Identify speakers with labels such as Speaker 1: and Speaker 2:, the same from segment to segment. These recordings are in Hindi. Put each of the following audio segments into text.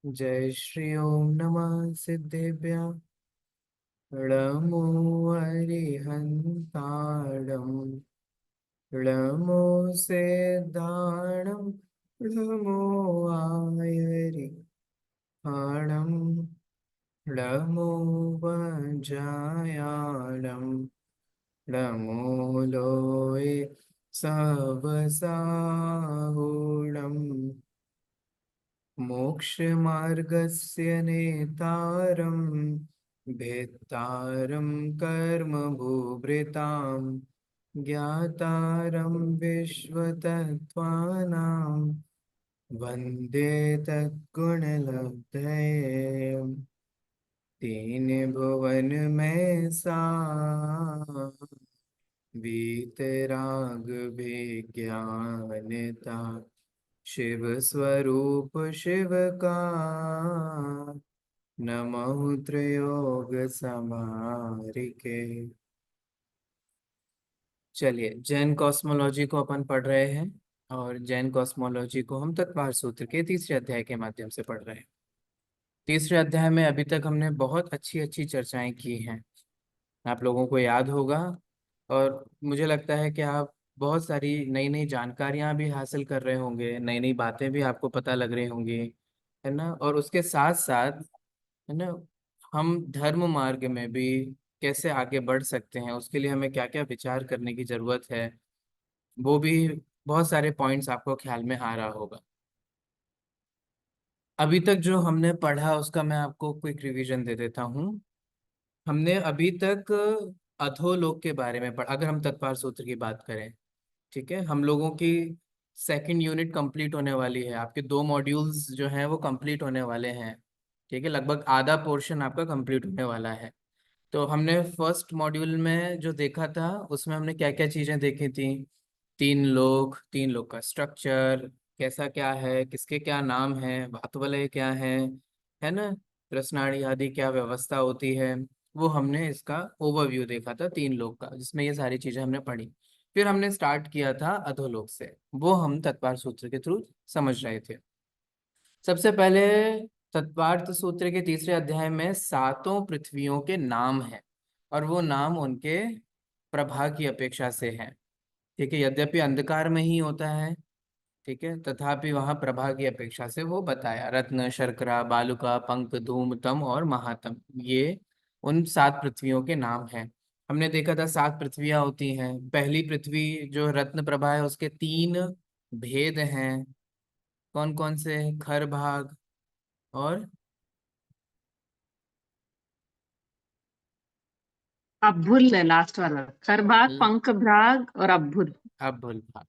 Speaker 1: जय श्री ओम नमः सिद्धेभ्यः नमो अरिहन्ताणं नमो सिद्धाणं नमो आयरिहाणं नमो वज्रायाणं नमो लोये सवसाहुणम् मोक्षमार्गस्य नेतारं भेत्तारं कर्मभूभृतां ज्ञातारं विश्वतत्त्वानां वन्दे तद्गुणलब्धये तीन भुवन में सा वीतराग विज्ञानता शिव स्वरूप शिव का नमः त्रयोग समारिके। चलिए, जैन कॉस्मोलॉजी को अपन पढ़ रहे हैं और जैन कॉस्मोलॉजी को हम तत्वार सूत्र के तीसरे अध्याय के माध्यम से पढ़ रहे हैं। तीसरे अध्याय में अभी तक हमने बहुत अच्छी अच्छी चर्चाएं की हैं, आप लोगों को याद होगा। और मुझे लगता है कि आप बहुत सारी नई नई जानकारियां भी हासिल कर रहे होंगे, नई नई बातें भी आपको पता लग रही होंगी, है ना। और उसके साथ साथ, है ना, हम धर्म मार्ग में भी कैसे आगे बढ़ सकते हैं, उसके लिए हमें क्या क्या विचार करने की जरूरत है, वो भी बहुत सारे पॉइंट्स आपको ख्याल में आ रहा होगा। अभी तक जो हमने पढ़ा उसका मैं आपको क्विक रिवीजन दे देता हूँ। हमने अभी तक अधोलोक के बारे में पढ़ा, अगर हम तत्वार सूत्र की बात करें। ठीक है, हम लोगों की सेकंड यूनिट कंप्लीट होने वाली है, आपके 2 मॉड्यूल्स जो हैं वो कंप्लीट होने वाले हैं। ठीक है, लगभग आधा पोर्शन आपका कंप्लीट होने वाला है। तो हमने फर्स्ट मॉड्यूल में जो देखा था उसमें हमने क्या क्या चीज़ें देखी थी। 3 लोक, 3 लोक का स्ट्रक्चर कैसा क्या है, किसके क्या नाम है, वातवलय क्या है ना, रसनाड़ी आदि क्या व्यवस्था होती है, वो हमने इसका ओवरव्यू देखा था 3 लोक का, जिसमें ये सारी चीज़ें हमने पढ़ी। फिर हमने स्टार्ट किया था अधोलोक से, वो हम तत्वार सूत्र के थ्रू समझ रहे थे। सबसे पहले तत्वार्थ सूत्र के तीसरे अध्याय में 7 पृथ्वियों के नाम हैं, और वो नाम उनके प्रभा की अपेक्षा से हैं। ठीक है, यद्यपि अंधकार में ही होता है, ठीक है, तथापि वहां प्रभा की अपेक्षा से वो बताया। रत्न, शर्करा, बालुका, पंक, धूम, तम और महातम, ये उन 7 पृथ्वियों के नाम हैं। हमने देखा था 7 पृथ्वियां होती हैं। पहली पृथ्वी जो रत्न प्रभा है उसके 3 भेद हैं। कौन कौन से? खर भाग और
Speaker 2: अब्बुल लास्ट वाला, खरबाग, पंख भ्राग और अब्बुल।
Speaker 1: अब्बुल भाग।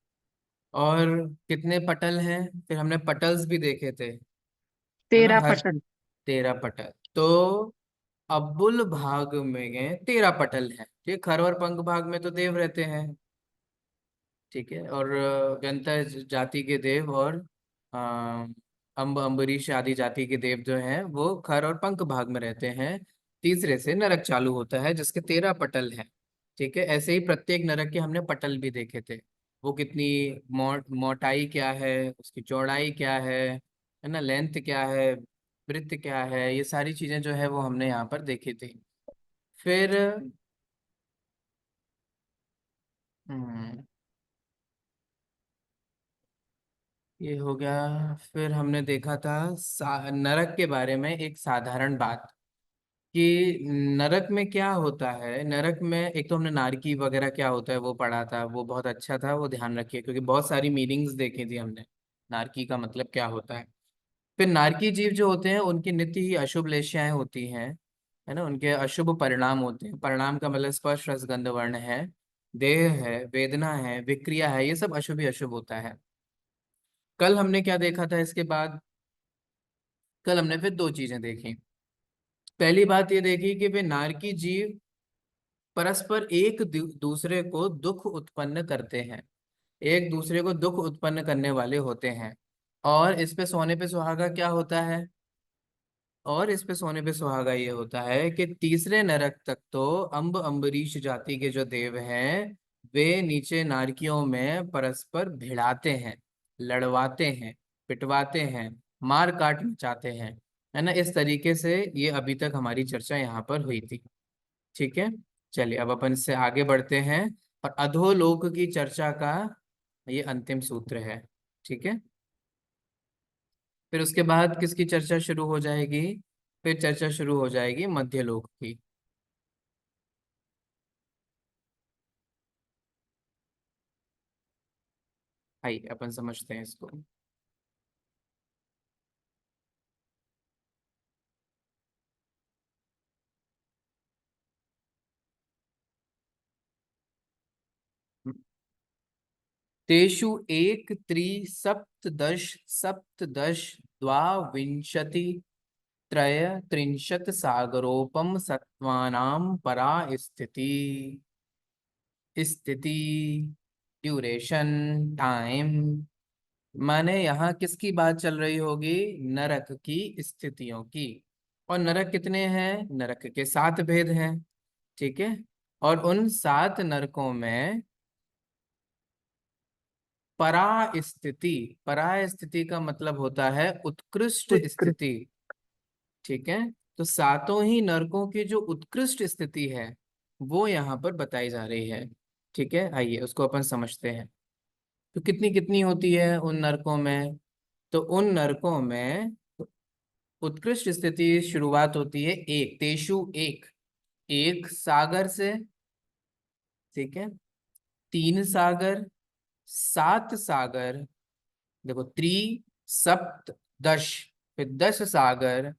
Speaker 1: और कितने पटल हैं? फिर हमने पटल्स भी देखे थे, है ना,
Speaker 2: तेरा
Speaker 1: हर
Speaker 2: पटल।
Speaker 1: 13 पटल। तो अब्बुल भाग में 13 पटल हैं। ठीक, खर और पंख भाग में तो देव रहते हैं। ठीक है, और व्यंतर जाति के देव और अ, अम्बरीश आदि जाति के देव जो हैं वो खर और पंख भाग में रहते हैं। तीसरे से नरक चालू होता है जिसके 13 पटल हैं। ठीक है, ऐसे ही प्रत्येक नरक के हमने पटल भी देखे थे। वो कितनी मोटाई क्या है, उसकी चौड़ाई क्या है ना, लेंथ क्या है, ब्रेड्थ क्या है, ये सारी चीजें जो है वो हमने यहाँ पर देखी थी। फिर हम्म, ये हो गया। फिर हमने देखा था नरक के बारे में एक साधारण बात, कि नरक में क्या होता है। नरक में एक तो हमने नारकी वगैरह क्या होता है वो पढ़ा था, वो बहुत अच्छा था, वो ध्यान रखिए, क्योंकि बहुत सारी मीनिंग्स देखी थी हमने। नारकी का मतलब क्या होता है। फिर नारकी जीव जो होते हैं उनकी नित्य ही अशुभ लेश्याएं होती हैं, है ना, उनके अशुभ परिणाम होते हैं। परिणाम का मतलब स्पर्श रस गंध वर्ण है, देह है, वेदना है, विक्रिया है, ये सब अशुभ ही अशुभ होता है। कल हमने क्या देखा था इसके बाद? कल हमने फिर 2 चीजें देखी। पहली बात ये देखी कि वे नारकी जीव परस्पर एक दूसरे को दुख उत्पन्न करते हैं, एक दूसरे को दुख उत्पन्न करने वाले होते हैं। और इस पे सोने पे सुहागा क्या होता है? और इस पे सोने पे सुहागा ये होता है कि तीसरे नरक तक तो अम्बरीश जाति के जो देव हैं वे नीचे नारकियों में परस्पर भिड़ाते हैं, लड़वाते हैं, पिटवाते हैं, मार काट मचाते हैं। है ना। इस तरीके से ये अभी तक हमारी चर्चा यहाँ पर हुई थी। ठीक है, चलिए अब अपन इससे आगे बढ़ते हैं। और अधोलोक की चर्चा का ये अंतिम सूत्र है। ठीक है, फिर उसके बाद किसकी चर्चा शुरू हो जाएगी? फिर चर्चा शुरू हो जाएगी मध्यलोक की। आइए अपन समझते हैं इसको। तेषु एक त्रि सप्तदश सप्तदश द्वाविंशति त्रय त्रिंशत् सागरोपम सत्त्वानां परा स्थिति। स्थिति, ड्यूरेशन, टाइम, माने यहाँ किसकी बात चल रही होगी? नरक की स्थितियों की। और नरक कितने हैं? नरक के 7 भेद हैं। ठीक है, और उन 7 नरकों में परा स्थिति, परा स्थिति का मतलब होता है उत्कृष्ट
Speaker 2: उत्कृष्ट।
Speaker 1: स्थिति। ठीक है, तो सातों ही नरकों की जो उत्कृष्ट स्थिति है वो यहाँ पर बताई जा रही है। ठीक है, आइए उसको अपन समझते हैं। तो कितनी कितनी होती है उन नरकों में? तो उन नरकों में उत्कृष्ट स्थिति शुरुआत होती है एक, तेषु एक, एक सागर से। ठीक है, 3 सागर, 7 सागर, देखो त्रि सप्त दश, फिर 10 सागर,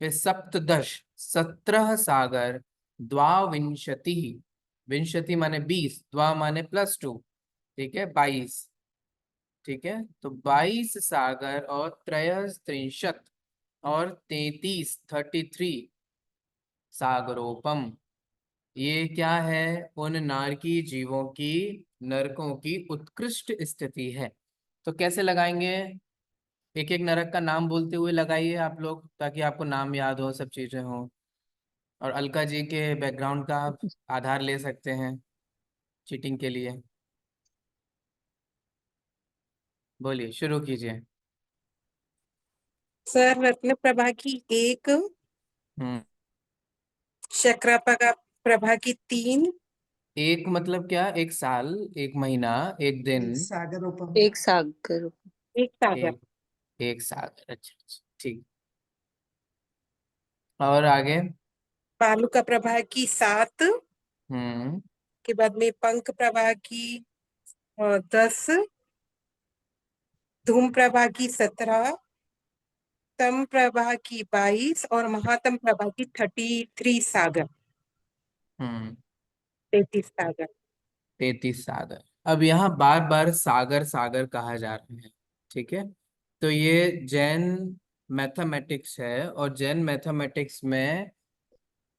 Speaker 1: फिर सप्तदश 17 सागर, द्वाविंशति, विंशति माने 20, द्वा माने +2, ठीक है 22। ठीक है, तो 22 सागर और त्रयस्त्रिंशत और 33, 33 सागरोपम, ये क्या है? उन नारकी जीवों की, नरकों की उत्कृष्ट स्थिति है। तो कैसे लगाएंगे? एक एक नरक का नाम बोलते हुए लगाइए आप लोग, ताकि आपको नाम याद हो, सब चीजें हो। और अलका जी के बैकग्राउंड का आप आधार ले सकते हैं चीटिंग के लिए। बोलिए, शुरू कीजिए।
Speaker 3: सर, रत्न प्रभा की 1,
Speaker 1: हम्म।
Speaker 3: शक्रा प्रभा की 3,
Speaker 1: एक मतलब क्या? एक साल, एक महीना, एक दिन।
Speaker 3: सागरोपम
Speaker 2: एक सागर।
Speaker 3: एक सागर,
Speaker 1: एक, एक सागर, अच्छा अच्छा, ठीक। और आगे?
Speaker 3: बालुका प्रभा की 7,
Speaker 1: हम्म।
Speaker 3: के बाद में पंख प्रभा की 10, धूम प्रभा की 17, तम प्रभा की 22 और महातम प्रभा की 33 सागर,
Speaker 1: हम्म।
Speaker 3: 33 सागर।
Speaker 1: 33 सागर। अब यहाँ बार बार सागर सागर कहा जा रहा है। ठीक है, तो ये जैन मैथमेटिक्स है, और जैन मैथमेटिक्स में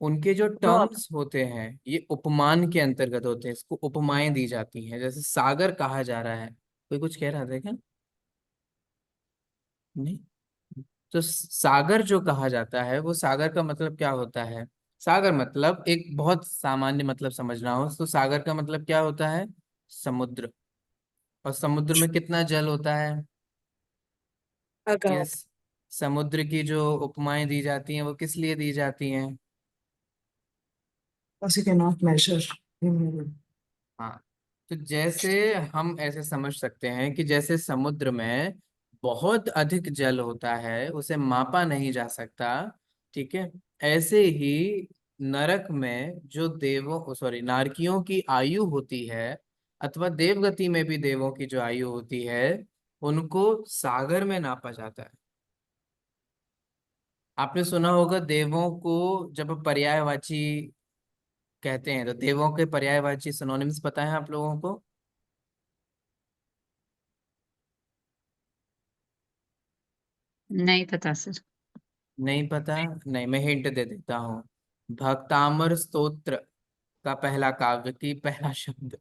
Speaker 1: उनके जो
Speaker 2: बहुत।
Speaker 1: टर्म्स होते हैं ये उपमान के अंतर्गत होते हैं। इसको उपमाएं दी जाती हैं। जैसे सागर कहा जा रहा है, कोई कुछ कह रहा था क्या? नहीं। तो सागर जो कहा जाता है, वो सागर का मतलब क्या होता है? सागर मतलब एक बहुत सामान्य मतलब समझना हो तो सागर का मतलब क्या होता है? समुद्र। और समुद्र में कितना जल होता है?
Speaker 3: अगाध।
Speaker 1: किस समुद्र की जो उपमाएं दी जाती हैं वो किस लिए दी जाती हैं?
Speaker 3: Also cannot measure.
Speaker 1: हाँ, तो जैसे हम ऐसे समझ सकते हैं कि जैसे समुद्र में बहुत अधिक जल होता है, उसे मापा नहीं जा सकता। ठीक है, ऐसे ही नरक में जो देवों, सॉरी, नारकियों की आयु होती है, अथवा देवगति में भी देवों की जो आयु होती है, उनको सागर में नापा जाता है। आपने सुना होगा देवों को जब पर्यायवाची कहते हैं, तो देवों के पर्यायवाची सिनोनिम्स पता है आप लोगों को?
Speaker 2: नहीं पता सर।
Speaker 1: नहीं पता? नहीं, मैं हिंट दे देता हूँ। भक्तामर स्तोत्र का पहला काव्य की पहला शब्द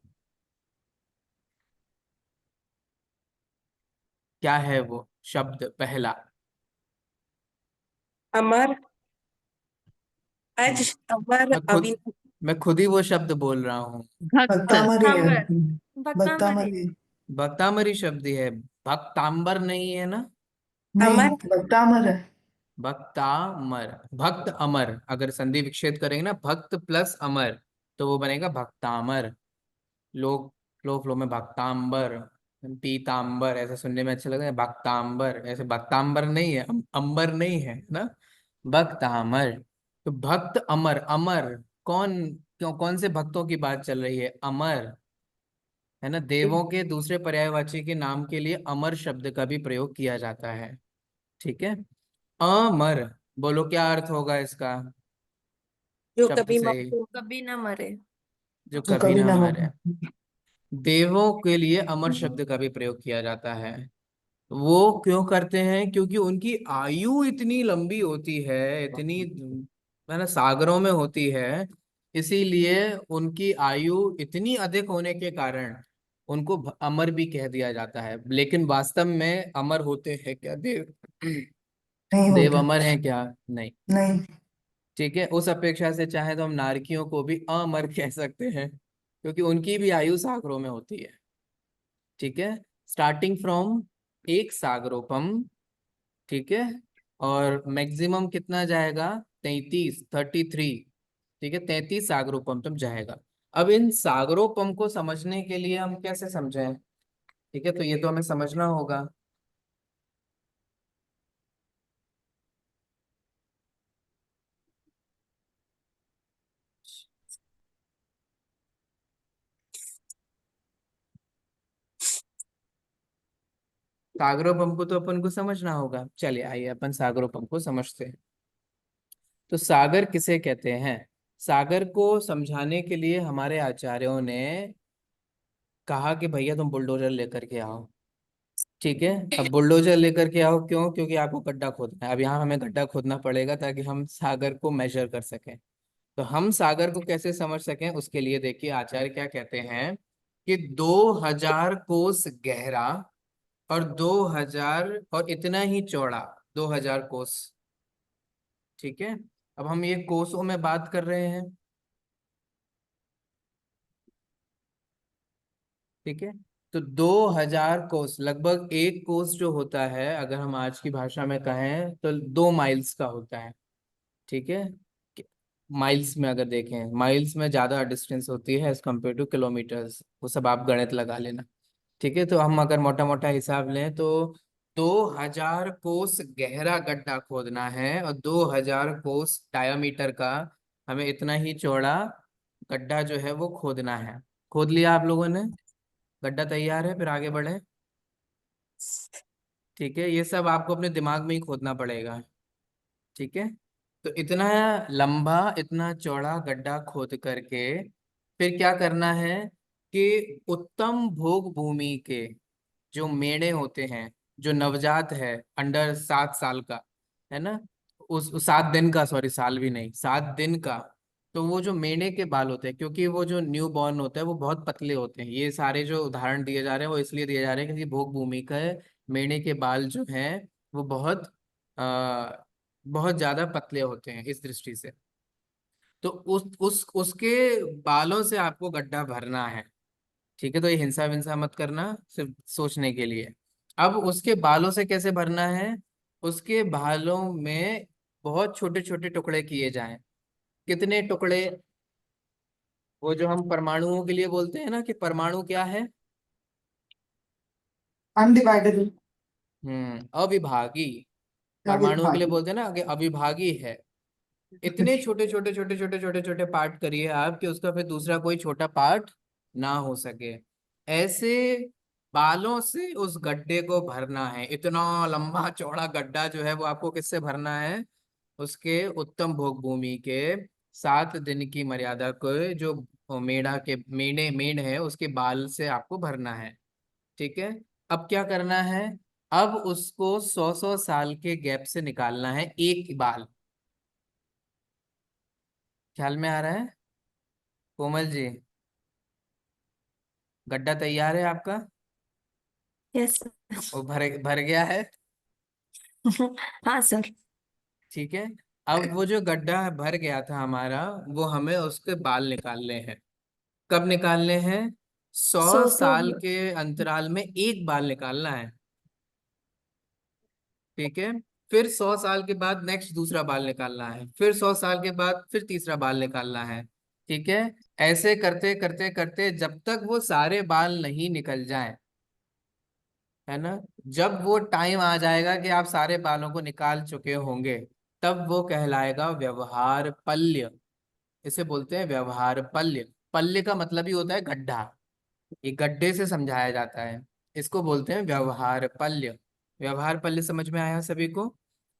Speaker 1: क्या है? वो शब्द पहला।
Speaker 3: अमर,
Speaker 1: हम्म,
Speaker 3: अज, अमर,
Speaker 1: मैं खुद
Speaker 3: अविनाशी।
Speaker 1: मैं खुद ही वो शब्द बोल रहा हूँ।
Speaker 2: भक्त।
Speaker 3: भक्तामरी है।
Speaker 2: भक्तामरी।
Speaker 3: भक्तामरी।
Speaker 1: भक्तामरी शब्द ही है, भक्तांबर नहीं है ना।
Speaker 3: नहीं,
Speaker 2: अमर।
Speaker 3: भक्तामर है।
Speaker 1: भक्तामर, भक्त अमर, अगर संधि विच्छेद करेंगे ना, भक्त प्लस अमर, तो वो बनेगा भक्तामर। लोग फ्लो फ्लो में भक्तांबर, पीतांबर ऐसा सुनने में अच्छा लगता है, भक्तांबर, ऐसे भक्तांबर नहीं है, अंबर नहीं है ना, भक्तामर। तो भक्त अमर, अमर कौन, क्यों, कौन से भक्तों की बात चल रही है, अमर, है ना। देवों के दूसरे पर्यायवाची के नाम के लिए अमर शब्द का भी प्रयोग किया जाता है। ठीक है। अमर, बोलो क्या अर्थ होगा इसका,
Speaker 3: जो
Speaker 1: शब्द
Speaker 3: कभी
Speaker 1: से ही,
Speaker 4: कभी ना मरे।
Speaker 1: जो
Speaker 2: जो
Speaker 1: कभी
Speaker 2: कभी
Speaker 1: ना
Speaker 2: ना
Speaker 1: मरे।
Speaker 2: मरे।
Speaker 1: देवों के लिए अमर शब्द का भी प्रयोग किया जाता है। वो क्यों करते हैं, क्योंकि उनकी आयु इतनी लंबी होती है, इतनी, है ना, सागरों में होती है, इसीलिए उनकी आयु इतनी अधिक होने के कारण उनको अमर भी कह दिया जाता है। लेकिन वास्तव में अमर होते हैं क्या देव?
Speaker 2: नहीं
Speaker 1: देव
Speaker 2: होते।
Speaker 1: अमर हैं क्या? नहीं।
Speaker 2: नहीं।
Speaker 1: ठीक है, उस अपेक्षा से चाहे तो हम नारकियों को भी अमर कह सकते हैं, क्योंकि उनकी भी आयु सागरों में होती है। ठीक है, स्टार्टिंग फ्रॉम एक सागरोपम। ठीक है, और मैक्सिमम कितना जाएगा, 33, 33। ठीक है, 33 सागरोपम तक जाएगा। अब इन सागरोपम को समझने के लिए हम कैसे समझें? ठीक है, तो ये तो हमें समझना होगा। सागरोपम को तो अपन को समझना होगा। चलिए आइए अपन सागरोपम को समझते हैं। तो सागर किसे कहते हैं? सागर को समझाने के लिए हमारे आचार्यों ने कहा कि भैया तुम बुलडोजर लेकर के आओ। ठीक है, अब बुलडोजर लेकर के आओ, क्यों? क्योंकि आपको गड्ढा खोदना है। अब यहाँ हमें गड्ढा खोदना पड़ेगा ताकि हम सागर को मेजर कर सकें। तो हम सागर को कैसे समझ सकें, उसके लिए देखिए आचार्य क्या कहते हैं कि 2000 कोस गहरा और 2000 और इतना ही चौड़ा, 2000 कोस। ठीक है, अब हम ये कोसों में बात कर रहे हैं। ठीक है, तो 2000 कोस, लगभग एक कोस जो होता है, अगर हम आज की भाषा में कहें तो 2 माइल्स का होता है। ठीक है, माइल्स में अगर देखें, माइल्स में ज़्यादा डिस्टेंस होती है एज कम्पेयर टू किलोमीटर्स, वो सब आप गणित लगा लेना। ठीक है, तो हम अगर मोटा मोटा हिसाब लें तो 2000 कोस गहरा गड्ढा खोदना है और 2000 कोस डायामीटर का, हमें इतना ही चौड़ा गड्ढा जो है वो खोदना है। खोद लिया आप लोगों ने? गड्ढा तैयार है, फिर आगे बढ़े। ठीक है, ये सब आपको अपने दिमाग में ही खोदना पड़ेगा। ठीक है, तो इतना लंबा, इतना चौड़ा गड्ढा खोद करके फिर क्या करना है कि उत्तम भोग भूमि के जो मेढ़े होते हैं, जो नवजात है अंडर 7 साल का, है ना, उस 7 दिन का, सॉरी साल भी नहीं, 7 दिन का, तो वो जो मेढ़े के बाल होते हैं, क्योंकि वो जो न्यू बॉर्न होता है वो बहुत पतले होते हैं। ये सारे जो उदाहरण दिए जा रहे हैं वो इसलिए दिए जा रहे हैं क्योंकि भोग भूमि का मेढ़े के बाल जो हैं वो बहुत बहुत ज्यादा पतले होते हैं इस दृष्टि से। तो उस उसके बालों से आपको गड्ढा भरना है। ठीक है, तो ये हिंसा विंसा मत करना, सिर्फ सोचने के लिए। अब उसके बालों से कैसे भरना है? उसके बालों में बहुत छोटे छोटे टुकड़े किए जाएं। कितने टुकड़े? वो जो हम परमाणुओं के लिए बोलते हैं ना कि परमाणु क्या है,
Speaker 2: अनडिवाइडेबल।
Speaker 1: अविभागी। परमाणुओं के लिए
Speaker 2: अविभाज्य।
Speaker 1: बोलते हैं ना कि अविभागी है। इतने छोटे छोटे छोटे छोटे छोटे छोटे पार्ट करिए आप कि उसका फिर दूसरा कोई छोटा पार्ट ना हो सके। ऐसे बालों से उस गड्ढे को भरना है। इतना लंबा चौड़ा गड्ढा जो है वो आपको किससे भरना है? उसके उत्तम भोग भूमि के 7 दिन की मर्यादा को, जो मेढ़ा के मेढ़ है उसके बाल से आपको भरना है। ठीक है, अब क्या करना है? अब उसको 100 100 साल के गैप से निकालना है एक बाल। ख्याल में आ रहा है कोमल जी? गड्ढा तैयार है आपका?
Speaker 4: यस।
Speaker 1: वो भर भर गया है?
Speaker 4: हाँ सर।
Speaker 1: ठीक है, अब वो जो गड्ढा भर गया था हमारा, वो हमें उसके बाल निकालने हैं। कब निकालने हैं? सौ
Speaker 4: सो तो
Speaker 1: साल के अंतराल में एक बाल निकालना है। ठीक है, फिर 100 साल के बाद नेक्स्ट दूसरा बाल निकालना है, फिर 100 साल के बाद फिर तीसरा बाल निकालना है। ठीक है, ऐसे करते करते करते जब तक वो सारे बाल नहीं निकल जाएं, है ना, जब वो टाइम आ जाएगा कि आप सारे बालों को निकाल चुके होंगे, तब वो कहलाएगा व्यवहार पल्य। इसे बोलते हैं व्यवहार पल्य। पल्य का मतलब ही होता है गड्ढा, ये गड्ढे से समझाया जाता है, इसको बोलते हैं व्यवहार पल्य। व्यवहार पल्य समझ में आया सभी को?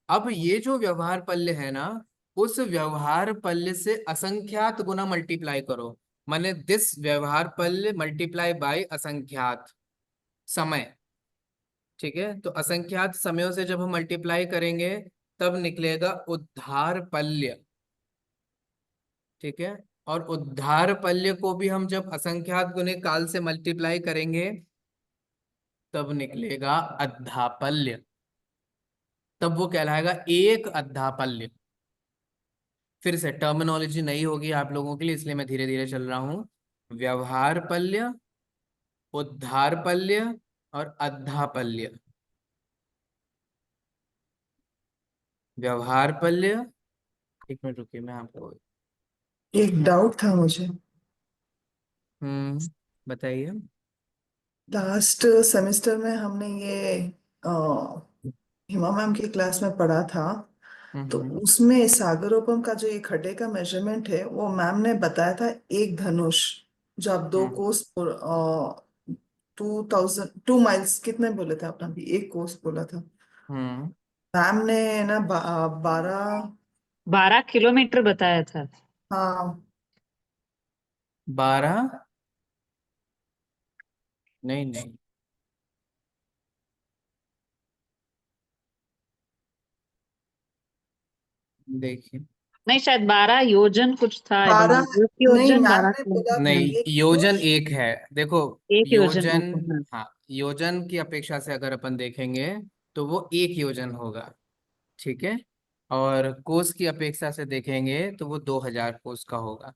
Speaker 1: अब ये जो व्यवहार पल्य है ना, उस व्यवहार पल्य से असंख्यात गुना मल्टीप्लाई करो। माने दिस व्यवहार पल्य मल्टीप्लाई बाय असंख्यात समय। ठीक है, तो असंख्यात समयों से जब हम मल्टीप्लाई करेंगे, तब निकलेगा उद्धार पल्य। ठीक है, और उद्धार पल्य को भी हम जब असंख्यात गुने काल से मल्टीप्लाई करेंगे, तब निकलेगा अद्धापल्य। तब वो कहलाएगा एक अद्धापल्य। फिर से टर्मिनोलॉजी नई होगी आप लोगों के लिए, इसलिए मैं धीरे धीरे चल रहा हूं। व्यवहार पल्य, उद्धार पल्य और अद्धापल्य। व्यवहार पल्य, एक मिनट रुकिए मैं आपको।
Speaker 5: एक डाउट था मुझे।
Speaker 1: बताइए।
Speaker 5: लास्ट सेमेस्टर में हमने ये अ, हिमा मैम की क्लास में पढ़ा था। तो
Speaker 1: हम्म
Speaker 5: उसमें सागरोपम का जो ये खड्डे का मेजरमेंट है, वो मैम ने बताया था एक धनुष। जो आप दो
Speaker 1: हम्म
Speaker 5: कोस 2 माइल्स कितने बोले थे आपने? अभी एक कोस बोला था
Speaker 1: हम्म
Speaker 5: मैम ने ना 12।
Speaker 2: 12 किलोमीटर बताया था।
Speaker 5: हाँ।
Speaker 1: 12, नहीं नहीं, देखिए।
Speaker 2: नहीं, शायद 12 योजन कुछ था, आई डोंट
Speaker 5: 12
Speaker 2: नो, एक
Speaker 5: नहीं,
Speaker 2: योजन
Speaker 5: मैम
Speaker 2: बारह
Speaker 5: ने बोला
Speaker 2: किलोमीटर
Speaker 5: था
Speaker 2: हाँ,
Speaker 1: नहीं,
Speaker 5: एक
Speaker 1: योजन
Speaker 5: धनुष।
Speaker 1: एक है, देखो।
Speaker 2: एक योजन
Speaker 1: योजन,
Speaker 2: होता है।
Speaker 1: हाँ, योजन की अपेक्षा से अगर अपन देखेंगे तो वो एक योजन होगा। ठीक है, और कोस की अपेक्षा से देखेंगे तो वो 2000 कोस का होगा।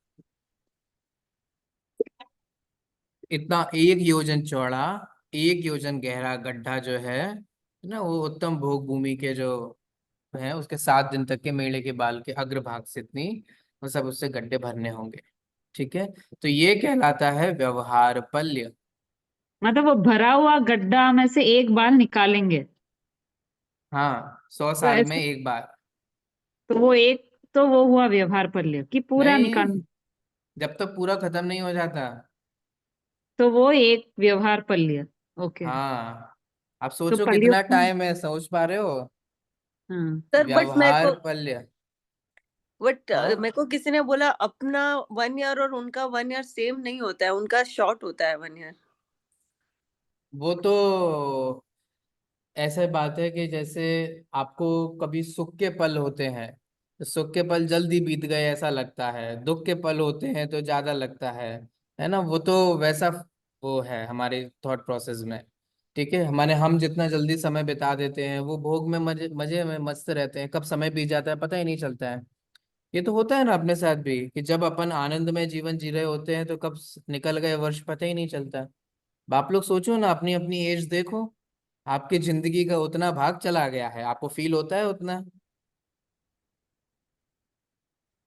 Speaker 1: इतना एक योजन चौड़ा, एक योजन गहरा गड्ढा जो है ना, वो उत्तम भोग भूमि के जो है उसके 7 दिन तक के मेढ़े के बाल के अग्रभाग से इतनी, वो सब उससे गड्ढे भरने होंगे। ठीक है, तो ये कहलाता है व्यवहार पल्य।
Speaker 2: मतलब वो भरा हुआ गड्ढा में से एक बाल निकालेंगे।
Speaker 1: हाँ, सौ
Speaker 2: तो
Speaker 1: साल में
Speaker 2: ऐसे,
Speaker 1: एक बार।
Speaker 2: तो वो एक, तो वो हुआ व्यवहार पल्य कि पूरा
Speaker 1: नहीं,
Speaker 2: निकाल।
Speaker 1: जब तक पूरा खत्म नहीं हो जाता।
Speaker 2: तो वो एक व्यवहार पल्य। ओके।
Speaker 1: हाँ, आप
Speaker 2: तो
Speaker 1: सोचो
Speaker 2: पल्लियों
Speaker 1: कितना
Speaker 2: का।
Speaker 1: टाइम है, सोच पा रहे हो?
Speaker 2: हाँ।
Speaker 6: सर बट मेरे
Speaker 1: व्यवहार
Speaker 6: को
Speaker 1: पल्य।
Speaker 6: मेरे
Speaker 1: हाँ,
Speaker 6: को किसी ने बोला अपना 1 ईयर और उनका 1 ईयर सेम नहीं होता है, उनका शॉर्ट होता है 1 ईयर।
Speaker 1: वो तो ऐसे बात है कि जैसे आपको कभी सुख के पल होते हैं तो सुख के पल जल्दी बीत गए ऐसा लगता है, दुख के पल होते हैं तो ज्यादा लगता है ना, वो तो वैसा वो है हमारे थॉट प्रोसेस में। ठीक है, हमारे हम जितना जल्दी समय बिता देते हैं, वो भोग में मजे मजे में मस्त रहते हैं, कब समय बीत जाता है पता ही नहीं चलता है। ये तो होता है ना अपने साथ भी, कि जब अपन आनंद में जीवन जी रहे होते हैं तो कब निकल गए वर्ष पता ही नहीं चलता। आप लोग सोचो ना, अपनी अपनी एज देखो, आपकी जिंदगी का उतना भाग चला गया है, आपको फील होता है उतना?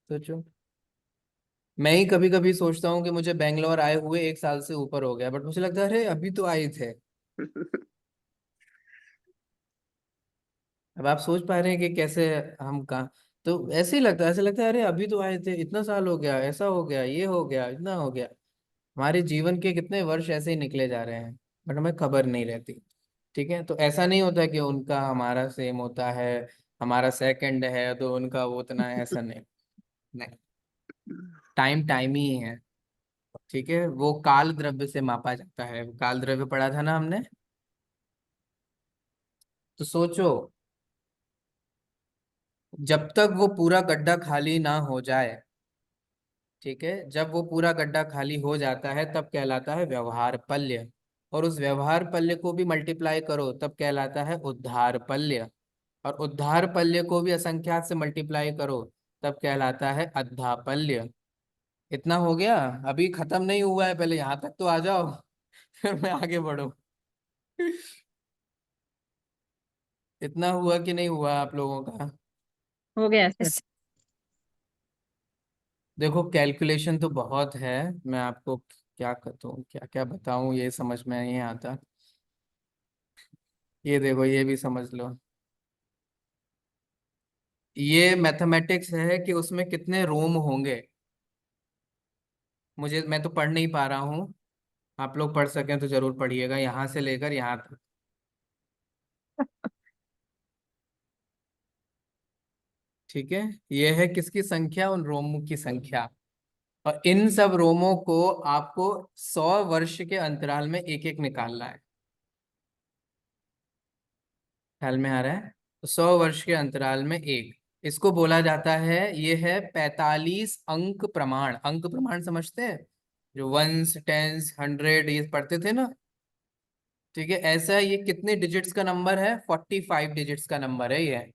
Speaker 1: सोचो। मैं ही कभी कभी सोचता हूँ कि मुझे बेंगलोर आए हुए 1 साल से ऊपर हो गया, बट मुझे लगता है अरे अभी तो आए थे। अब आप सोच पा रहे हैं कि कैसे हम कहाँ, तो ऐसे ही लगता है, ऐसे लगता है अरे अभी तो आए थे, इतना साल हो गया, ऐसा हो गया, ये हो गया, इतना हो गया। हमारे जीवन के कितने वर्ष ऐसे ही निकले जा रहे हैं, बट हमें खबर नहीं रहती। ठीक है, तो ऐसा नहीं होता कि उनका हमारा सेम होता है, हमारा सेकंड है तो उनका वो उतना है, ऐसा नहीं। नहीं, टाइम टाइम ही है। ठीक है, वो काल द्रव्य से मापा जाता है, काल द्रव्य पढ़ा था ना हमने। तो सोचो, जब तक वो पूरा गड्ढा खाली ना हो जाए, ठीक है, जब वो पूरा गड्ढा खाली हो जाता है तब कहलाता है व्यवहार पल्य। और उस व्यवहार पल्य को भी मल्टीप्लाई करो तब कहलाता है उद्धार पल्य। और उद्धार पल्य को भी असंख्यात से मल्टीप्लाई करो तब कहलाता है अद्धापल्य। इतना हो गया, अभी खत्म नहीं हुआ है, पहले यहाँ तक तो आ जाओ। फिर मैं आगे बढ़ू। इतना हुआ कि नहीं हुआ आप लोगों का?
Speaker 2: हो गया सर।
Speaker 4: यस।
Speaker 1: देखो कैलकुलेशन तो बहुत है, मैं आपको क्या कहूँ, क्या क्या बताऊं, ये समझ में नहीं आता। ये देखो, ये भी समझ लो। ये मैथमेटिक्स है कि उसमें कितने रोम होंगे। मैं तो पढ़ नहीं पा रहा हूँ। आप लोग पढ़ सकें तो जरूर पढ़िएगा, यहाँ से लेकर यहाँ तक। ठीक है। ये है किसकी संख्या? उन रोमों की संख्या। और इन सब रोमों को आपको 100 वर्ष के अंतराल में एक एक निकालना है। ख्याल में आ रहा है? तो 100 वर्ष के अंतराल में एक, इसको बोला जाता है, ये है 45 अंक प्रमाण। अंक प्रमाण समझते हैं? जो वंस, टेंस, हंड्रेड ये पढ़ते थे ना। ठीक है, ऐसा ये कितने डिजिट्स का नंबर है? 45 डिजिट्स का नंबर है ये।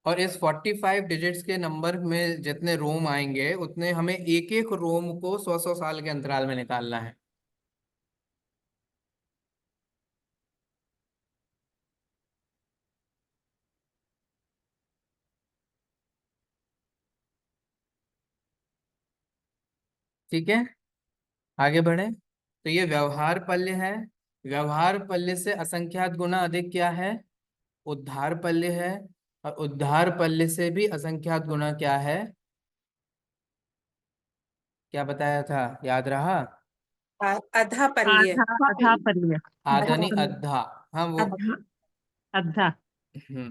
Speaker 1: और इस 45 डिजिट्स के नंबर में जितने रोम आएंगे, उतने हमें एक एक रोम को 100 100 साल के अंतराल में निकालना है। ठीक है, आगे बढ़े। तो ये व्यवहार पल्य है। व्यवहार पल्य से असंख्यात गुना अधिक क्या है? उद्धार पल्य है। और उद्धार पल्य से भी असंख्यात गुना क्या है? क्या बताया था, याद रहा?
Speaker 3: अधा पल्य।
Speaker 2: आधा आधा पल्य।
Speaker 1: आधा
Speaker 3: अधा
Speaker 1: नहीं,
Speaker 3: पल्य।
Speaker 1: अद्धा। हाँ वो।
Speaker 3: अधा।
Speaker 2: आधा।
Speaker 1: हम्म।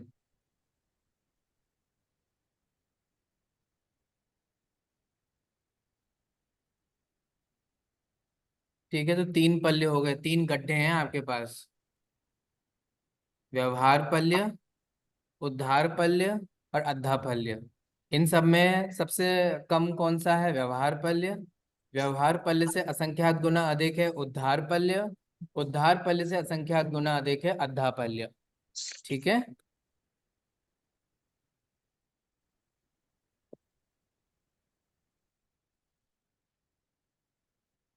Speaker 1: ठीक है, तो 3 पल्य हो गए, 3 गड्ढे हैं आपके पास। व्यवहार पल्य, उद्धार पल्य और अद्धा पल्य। इन सब में सबसे कम कौन सा है? व्यवहार पल्य। व्यवहार पल्य से असंख्यात गुना अधिक है उद्धार पल्य। उद्धार पल्य से असंख्यात गुना अधिक है अद्धा पल्य। ठीक है।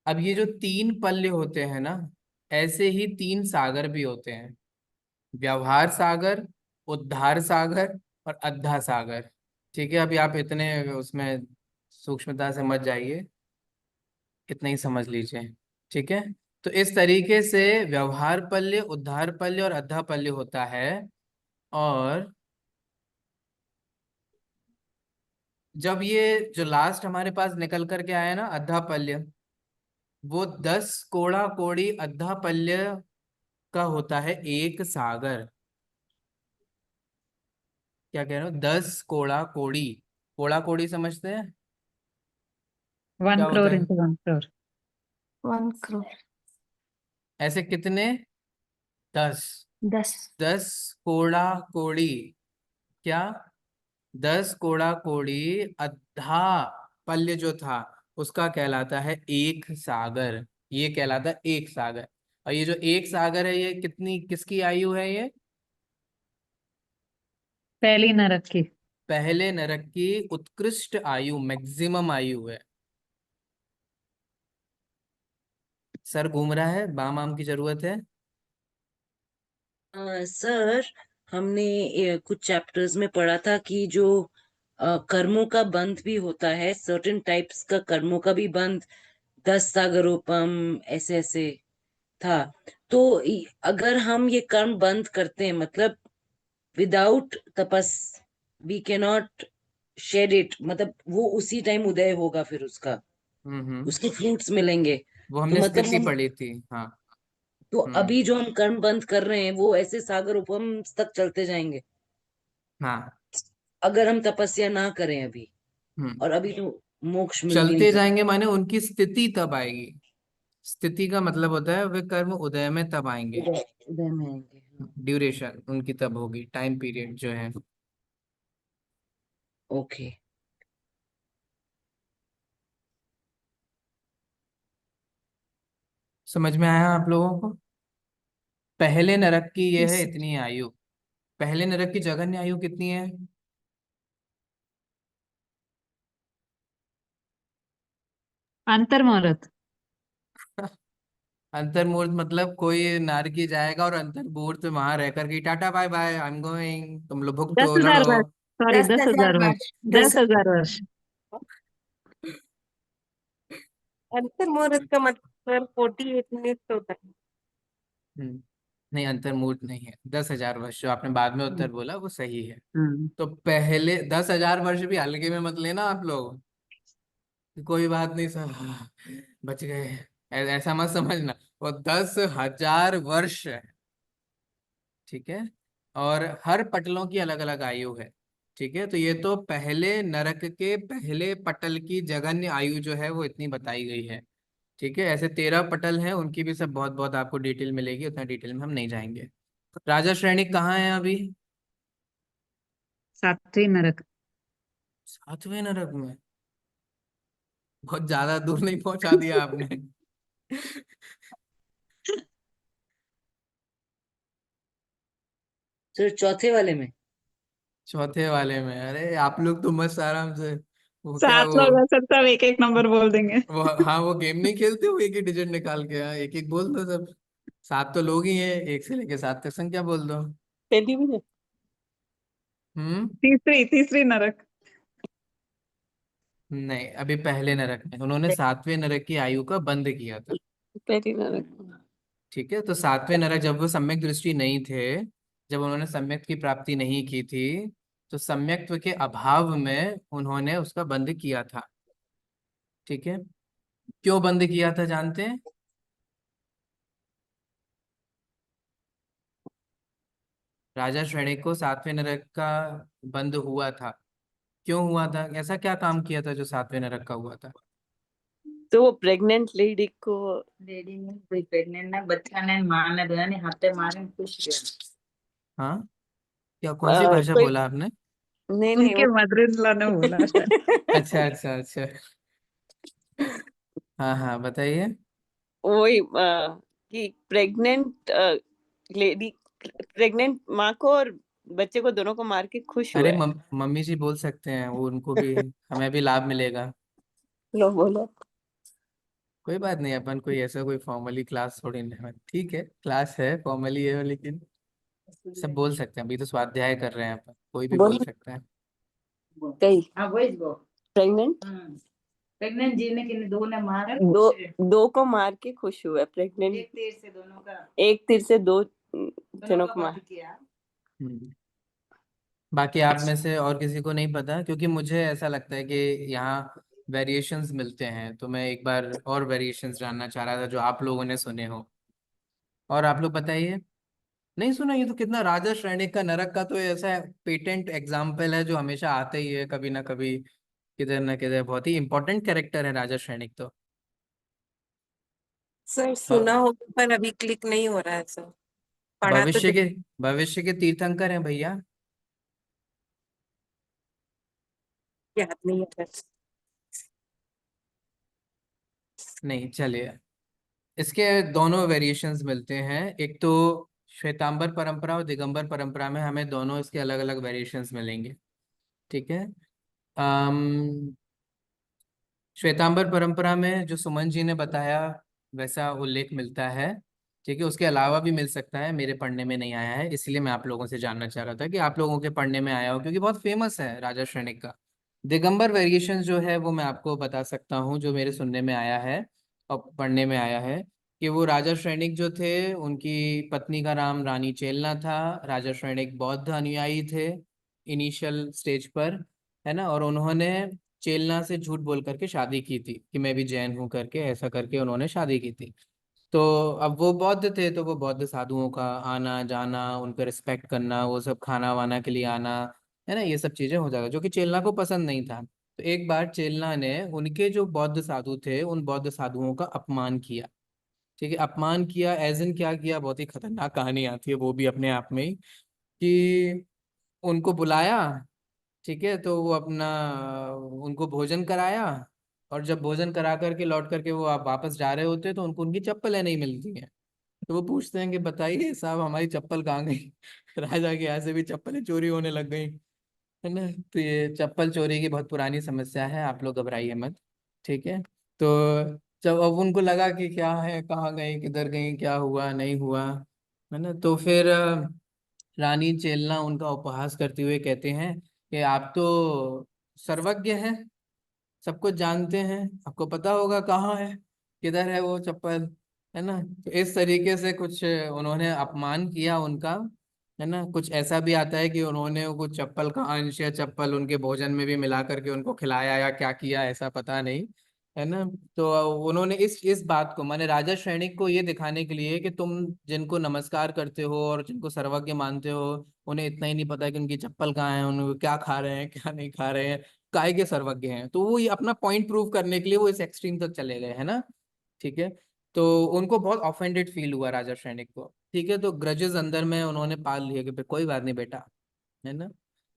Speaker 1: अब ये जो 3 पल्य होते हैं ना, ऐसे ही 3 सागर भी होते हैं। व्यवहार सागर, उद्धार सागर और अद्धा सागर। ठीक है, अभी आप इतने उसमें सूक्ष्मता से मत जाइए, इतना ही समझ लीजिए। ठीक है। तो इस तरीके से व्यवहार पल्य, उद्धार पल्य और अद्धा पल्य होता है। और जब ये जो लास्ट हमारे पास निकल करके आया ना अद्धा पल्य, वो 10 कोड़ा कोड़ी अद्धा पल्य का होता है एक सागर। क्या कह रहे हो? 10 कोड़ा कोड़ी। कोड़ा कोड़ी समझते हैं?
Speaker 2: वन
Speaker 1: क्या होता
Speaker 2: क्रोर
Speaker 1: है?
Speaker 2: Into 1 crore।
Speaker 4: 1 crore।
Speaker 1: ऐसे कितने? 10।
Speaker 4: 10।
Speaker 1: 10 कोड़ा कोड़ी। क्या? 10 कोड़ा कोड़ी अद्धा पल्य जो था, उसका कहलाता है एक सागर। ये कहलाता है एक सागर। और ये जो एक सागर है, ये कितनी किसकी आयु है ये?
Speaker 2: पहली नरक की।
Speaker 1: पहले नरक की उत्कृष्ट आयु, मैक्सिमम आयु है। सर घूम रहा है, बाम आम की जरूरत है।
Speaker 7: सर, हमने कुछ चैप्टर्स में पढ़ा था कि जो कर्मों का बंध भी होता है, सर्टेन टाइप्स का कर्मों का भी बंध, 10 सागरोपम ऐसे ऐसे था। तो अगर हम ये कर्म बंद करते हैं, मतलब without tapas we can not shed it, मतलब वो उसी टाइम उदय होगा, फिर उसका
Speaker 1: हम्म।
Speaker 7: उसके फ्रूट्स मिलेंगे।
Speaker 1: वो
Speaker 7: तो
Speaker 1: हमने
Speaker 7: मतलब
Speaker 1: स्थिति
Speaker 7: हम,
Speaker 1: पढ़ी थी, हाँ।
Speaker 7: तो
Speaker 1: हम्म।
Speaker 7: अभी जो हम कर्म बंद कर रहे हैं वो ऐसे सागर उपम तक चलते जाएंगे
Speaker 1: हाँ।
Speaker 7: अगर हम तपस्या ना करें अभी।
Speaker 1: हम्म।
Speaker 7: और अभी तो मोक्ष मिल भी नहीं
Speaker 1: चलते
Speaker 7: सकता।
Speaker 1: जाएंगे माने उनकी स्थिति तब आएगी। स्थिति का मतलब होता है वे कर्म उदय में तब आएंगे।
Speaker 7: उदय उदय में आएंगे, हाँ।
Speaker 1: ड्यूरेशन उनकी तब होगी, टाइम पीरियड जो है।
Speaker 7: ओके।
Speaker 1: समझ में आया आप लोगों को? पहले नरक की ये है
Speaker 4: यस।
Speaker 1: इतनी आयु। पहले नरक की जघन्य आयु कितनी है?
Speaker 2: अंतर्मुहूर्त।
Speaker 1: अंतर्मुहूर्त मतलब कोई नारकी जाएगा और अंतर्मुहूर्त में वहां रह करके tata bye bye I am going, तुम लोग
Speaker 2: दस
Speaker 1: भुगतो
Speaker 2: हजार
Speaker 1: लड़ो।
Speaker 2: वर्ष सॉरी
Speaker 4: 10,000
Speaker 2: 10,000 वर्ष
Speaker 4: वर्ष
Speaker 2: 10,000 वर्ष।
Speaker 3: अंतर्मुहूर्त का मतलब 48 मिनट होता है।
Speaker 1: हम्म, नहीं अंतर्मुहूर्त नहीं है, 10,000 वर्ष जो आपने बाद में उत्तर
Speaker 2: हम्म,
Speaker 1: बोला वो सही है।
Speaker 2: हम्म।
Speaker 1: तो पहले 10,000 वर्ष भी हल्के में मत लेना आप लोग, कोई बात नहीं सर, बच गए, ऐसा मत समझना। वो 10,000 वर्ष है, ठीक है। और हर पटलों की अलग अलग आयु है, ठीक है। तो ये तो पहले नरक के पहले पटल की जघन्य आयु जो है वो इतनी बताई गई है, ठीक है। ऐसे 13 पटल हैं, उनकी भी सब बहुत बहुत आपको डिटेल मिलेगी, उतना डिटेल में हम नहीं जाएंगे। राजा श्रेणी कहाँ है अभी?
Speaker 2: 7वें नरक।
Speaker 1: 7वें नरक में? बहुत ज्यादा दूर नहीं पहुंचा दिया आपने।
Speaker 7: सर चौथे वाले में।
Speaker 1: चौथे वाले में? अरे आप लोग तो मस्त आराम से, वो क्या
Speaker 2: 7 लोग हैं, सब एक एक नंबर बोल देंगे।
Speaker 1: वो हाँ वो गेम नहीं खेलते हो, एक ही डिजिट निकाल के, हाँ एक एक बोल दो सब। 7 तो लोग ही हैं, 1 से लेके 7 तक संख्या बोल दो।
Speaker 6: पहली भी नहीं।
Speaker 1: हम्म।
Speaker 2: तीसरी नरक।
Speaker 1: नहीं, अभी पहले नरक में उन्होंने 7वें नरक की आयु का बंद किया था,
Speaker 6: पहली नरक।
Speaker 1: ठीक है। तो 7वें नरक जब वो सम्यक दृष्टि नहीं थे, जब उन्होंने सम्यक की प्राप्ति नहीं की थी, तो सम्यक्त्व के अभाव में उन्होंने उसका बंद किया था, ठीक है। क्यों बंद किया था जानते हैं? राजा श्रेणी को 7वें नरक का बंद हुआ था, क्यों हुआ था? ऐसा क्या काम किया था जो 7वें नरक का हुआ था?
Speaker 6: तो वो प्रेग्नेंट लेडी को
Speaker 2: लेडी ने कोई प्रेग्नेंट ना बच्चा ने मां ने दोनों ने हाथे मारे कुछ किया।
Speaker 1: हाँ, क्या कौन सी भाषा
Speaker 6: कोई
Speaker 1: बोला आपने?
Speaker 6: नहीं नहीं
Speaker 2: उनके मदर इन लॉ ने बोला शायद।
Speaker 1: अच्छा अच्छा अच्छा, हाँ हाँ बताइए।
Speaker 6: वही कि प्रेग्नेंट लेडी, प्रेग्नेंट माँ को और बच्चे को दोनों को मार के खुश हुआ
Speaker 1: अरे
Speaker 6: है।
Speaker 1: मम्मी जी बोल सकते हैं, वो उनको भी, हमें भी लाभ मिलेगा।
Speaker 6: लो बोलो।
Speaker 1: कोई बात नहीं, अपन कोई ऐसा कोई फॉर्मली क्लास थोड़ी नहीं, ठीक है क्लास है फॉर्मली है, लेकिन सब बोल सकते हैं, अभी तो स्वाध्याय कर रहे हैं अपन, कोई भी बोल
Speaker 6: बोलो
Speaker 1: सकता है।
Speaker 6: कही
Speaker 2: हाँ वही वो
Speaker 6: प्रेग्नेंट
Speaker 2: प्रेग्नेंट जी ने किन दो ने मारा
Speaker 6: दो दो को मार के खुश हुआ है। प्रेग्नेंट
Speaker 2: एक तीर से दोनों का
Speaker 6: एक तीर से दो
Speaker 2: दोनों
Speaker 6: जनों
Speaker 2: का
Speaker 6: को मार।
Speaker 2: वध किया।
Speaker 1: हम्म। बाकी आप में से और किसी को नहीं पता? क्योंकि मुझे ऐसा लगता है कि यहाँ वेरिएशंस मिलते हैं, तो मैं एक बार और वेरिएशंस जानना चाह रहा था जो आप लोगों ने सुने हो। और आप लोग बताइए, नहीं सुना? ये तो कितना, राजा श्रेणी का नरक का तो ऐसा पेटेंट एग्जाम्पल है जो हमेशा आते ही है कभी ना कभी, किधर ना किधर, बहुत ही इंपॉर्टेंट कैरेक्टर है राजा श्रेणिक तो।
Speaker 3: सर सुना
Speaker 1: भ-
Speaker 3: हो पर अभी क्लिक नहीं हो रहा है सर। पढ़ा तो
Speaker 1: भविष्य के भविष्य के तीर्थंकर हैं भैया।
Speaker 3: याद नहीं है सर।
Speaker 1: नहीं चलिए, इसके दोनों वेरिएशंस मिलते हैं, एक तो श्वेतांबर परंपरा और दिगंबर परंपरा में हमें दोनों इसके अलग अलग वेरिएशंस मिलेंगे, ठीक है। अम श्वेतांबर परंपरा में जो सुमन जी ने बताया वैसा उल्लेख मिलता है, ठीक है। उसके अलावा भी मिल सकता है, मेरे पढ़ने में नहीं आया है, इसलिए मैं आप लोगों से जानना चाह रहा था कि आप लोगों के पढ़ने में आया हो, क्योंकि बहुत फेमस है राजा श्रेणिक का। दिगंबर वेरिएशन जो है वो मैं आपको बता सकता हूँ, जो मेरे सुनने में आया है और पढ़ने में आया है, कि वो राजा श्रेणिक जो थे उनकी पत्नी का नाम रानी चेलना था। राजा श्रेणिक बौद्ध अनुयायी थे इनिशियल स्टेज पर, है ना। और उन्होंने चेलना से झूठ बोल करके शादी की थी कि मैं भी जैन हूँ करके, ऐसा करके उन्होंने शादी की थी। तो अब वो बौद्ध थे, तो वो बौद्ध साधुओं का आना जाना, उनका रिस्पेक्ट करना, वो सब खाना वाना के लिए आना, है ना, ये सब चीजें हो जाएगा, जो कि चेलना को पसंद नहीं था। तो एक बार चेलना ने उनके जो बौद्ध साधु थे उन बौद्ध साधुओं का अपमान किया, ठीक है। अपमान किया एज इन क्या किया, बहुत ही खतरनाक कहानी आती है वो भी अपने आप में ही, कि उनको बुलाया, ठीक है। तो वो अपना उनको भोजन कराया, और जब भोजन करा करके लौट करके वो आप वापस जा रहे होते हैं तो उनको उनकी चप्पलें नहीं मिलती हैं। तो वो पूछते हैं कि बताइए साहब हमारी चप्पल कहाँ गई? राजा के यहाँ से भी चप्पलें चोरी होने लग गई, है ना। तो ये चप्पल चोरी की बहुत पुरानी समस्या है, आप लोग घबराइए मत, ठीक है। तो जब अब उनको लगा कि क्या है, कहाँ गए, किधर गए, क्या हुआ नहीं हुआ, है ना, तो फिर रानी चेलना उनका उपहास करते हुए कहते हैं कि आप तो सर्वज्ञ हैं, सब कुछ जानते हैं, आपको पता होगा कहाँ है, किधर है वो चप्पल, है ना। तो इस तरीके से कुछ उन्होंने अपमान किया उनका, है ना। कुछ ऐसा भी आता है कि उन्होंने वो चप्पल का अंश या चप्पल उनके भोजन में भी मिला करके उनको खिलाया या क्या किया, ऐसा पता नहीं, है ना। तो उन्होंने इस बात को, माने राजा सैनिक को ये दिखाने के लिए कि तुम जिनको नमस्कार करते हो और जिनको सर्वज्ञ मानते हो, उन्हें इतना ही नहीं पता कि उनकी चप्पल कहाँ है, उन क्या खा रहे हैं क्या नहीं खा रहे हैं, काय के सर्वज्ञ हैं। तो वो ये अपना पॉइंट प्रूव करने के लिए वो इस एक्सट्रीम तक चले गए, है ना। ठीक है। तो उनको बहुत ऑफेंडेड फील हुआ राजा सैनिक को। ठीक है, तो ग्रजेस अंदर में उन्होंने पाल लिया कि फिर कोई बात नहीं बेटा, है ना।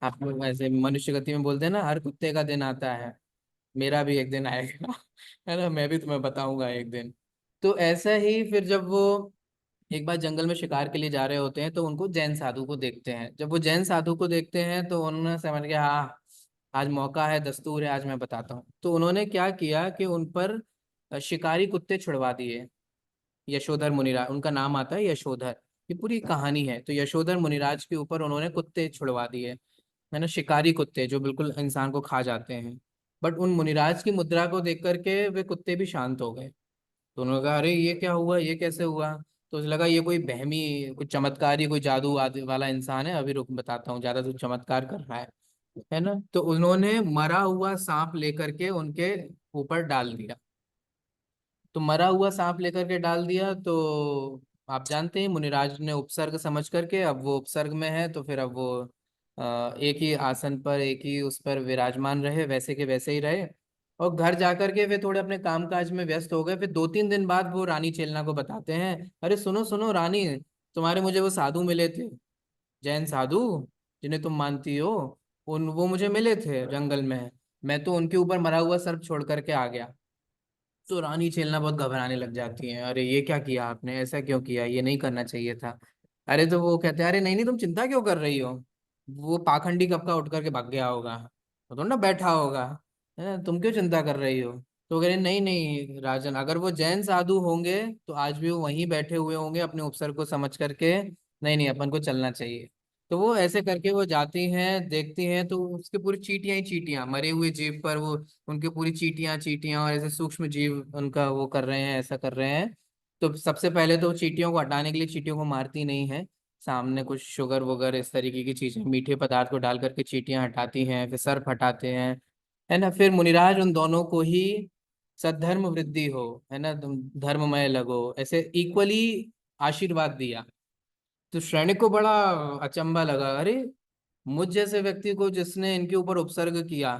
Speaker 1: आप लोग ऐसे मनुष्य गति में बोलते हैं ना, हर कुत्ते का दिन आता है, मेरा भी एक दिन आएगा है ना, मैं भी तुम्हें बताऊंगा एक दिन। तो ऐसा ही फिर जब वो एक बार जंगल में शिकार के लिए जा रहे होते हैं तो उनको जैन साधु को देखते हैं। जब वो जैन साधु को देखते हैं तो उन्होंने समझ गया, हाँ आज मौका है, दस्तूर है, आज मैं बताता हूँ। तो उन्होंने क्या किया कि उन पर शिकारी कुत्ते छुड़वा दिए। यशोधर मुनिराज उनका नाम आता है, यशोधर, ये पूरी कहानी है। तो यशोधर मुनिराज के ऊपर उन्होंने कुत्ते छुड़वा दिए, है ना, शिकारी कुत्ते जो बिल्कुल इंसान को खा जाते हैं। बट उन मुनिराज की मुद्रा को देख करके वे कुत्ते भी शांत हो गए। तो उन्होंने कहा अरे ये क्या हुआ, ये कैसे हुआ। तो उसे लगा ये कोई बहमी, कुछ चमत्कारी, कोई जादू आदि वाला इंसान है, अभी रुक बताता हूँ, ज्यादा तो चमत्कार कर रहा है ना। तो उन्होंने मरा हुआ सांप लेकर के उनके ऊपर डाल दिया। तो मरा हुआ सांप लेकर के डाल दिया, तो आप जानते हैं मुनिराज ने उपसर्ग समझ करके, अब वो उपसर्ग में है तो फिर अब वो एक ही आसन पर, एक ही उस पर विराजमान रहे, वैसे के वैसे ही रहे। और घर जाकर के वे थोड़े अपने काम काज में व्यस्त हो गए। फिर 2-3 दिन बाद वो रानी चेलना को बताते हैं, अरे सुनो सुनो रानी, तुम्हारे मुझे वो साधु मिले थे, जैन साधु जिन्हें तुम मानती हो, उन वो मुझे मिले थे जंगल में, मैं तो उनके ऊपर मरा हुआ सर्प छोड़ करके आ गया। तो रानी छेलना बहुत घबराने लग जाती है, अरे ये क्या किया आपने, ऐसा क्यों किया, ये नहीं करना चाहिए था। अरे तो वो कहते हैं अरे नहीं नहीं तुम चिंता क्यों कर रही हो, वो पाखंडी कब का उठ करके भाग गया होगा, वो तो ना बैठा होगा, है ना, तुम क्यों चिंता कर रही हो। तो कह रहे नहीं नहीं राजन, अगर वो जैन साधु होंगे तो आज भी वो वहीं बैठे हुए होंगे अपने उपसर को समझ करके, नहीं नहीं अपन को चलना चाहिए। तो वो ऐसे करके वो जाती हैं, देखती हैं, तो उसके पूरी चींटियां ही चींटियां, मरे हुए जीव पर वो उनके पूरी चींटियां चींटियां और ऐसे सूक्ष्म जीव उनका वो कर रहे हैं, ऐसा कर रहे हैं। तो सबसे पहले तो चींटियों को हटाने के लिए चींटियों को मारती नहीं है, सामने कुछ शुगर वगैरह इस तरीके की चीजें, मीठे पदार्थ को डाल करके चींटियां हटाती हैं, फिर सर्प हटाते हैं, है ना। फिर मुनिराज उन दोनों को ही सद्धर्म वृद्धि हो, है ना, तुम धर्ममय लगो, ऐसे इक्वली आशीर्वाद दिया। तो श्रेणी को बड़ा अचंभा लगा, अरे मुझ जैसे व्यक्ति को जिसने इनके ऊपर उपसर्ग किया,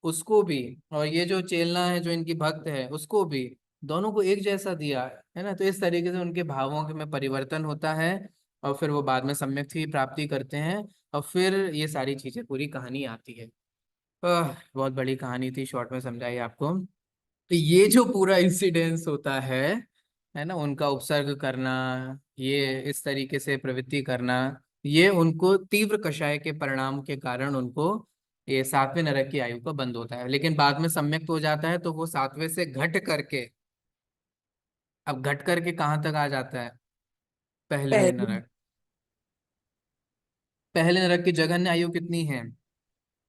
Speaker 1: उसको भी, और ये जो चेलना है जो इनकी भक्त है उसको भी, दोनों को एक जैसा दिया, है ना। तो इस तरीके से उनके भावों के में परिवर्तन होता है और फिर वो बाद में सम्यक की प्राप्ति करते हैं। और फिर ये सारी चीजें, पूरी कहानी आती है। बहुत बड़ी कहानी थी, शॉर्ट में समझाई आपको। तो ये जो पूरा इंसिडेंस होता है ना, उनका उपसर्ग करना, ये इस तरीके से प्रवृत्ति करना, ये उनको तीव्र कषाय के परिणाम के कारण उनको ये 7वें नरक की आयु का बंद होता है। लेकिन बाद में सम्यक हो जाता है तो वो 7वें से घट करके, अब घट करके कहाँ तक आ जाता है, पहले
Speaker 3: पहले
Speaker 1: नरक। पहले नरक की जघन्य आयु कितनी है,